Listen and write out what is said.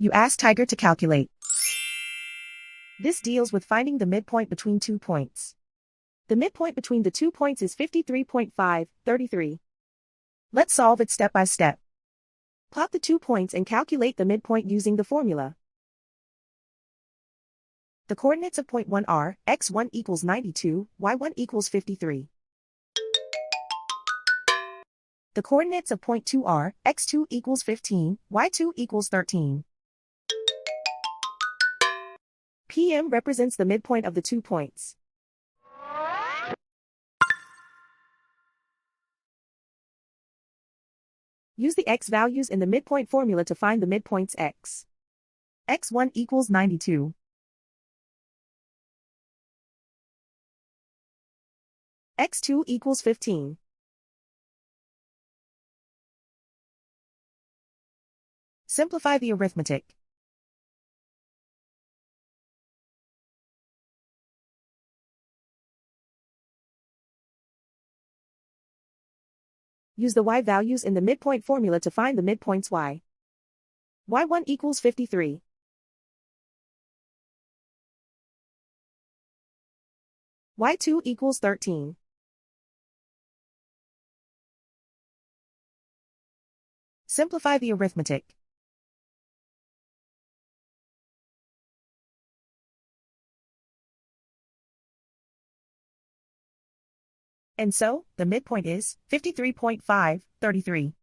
You ask Tiger to calculate. This deals with finding the midpoint between 2 points. The midpoint between the 2 points is 53.533. Let's solve it step by step. Plot the 2 points and calculate the midpoint using the formula. The coordinates of point 1 are x1 equals 92, y1 equals 53. The coordinates of point 2 are x2 equals 15, y2 equals 13. PM represents the midpoint of the 2 points. Use the x values in the midpoint formula to find the midpoints x. x1 equals 92. x2 equals 15. Simplify the arithmetic. Use the y values in the midpoint formula to find the midpoints y. y1 equals 53. y2 equals 13. Simplify the arithmetic. And so, the midpoint is 53.533.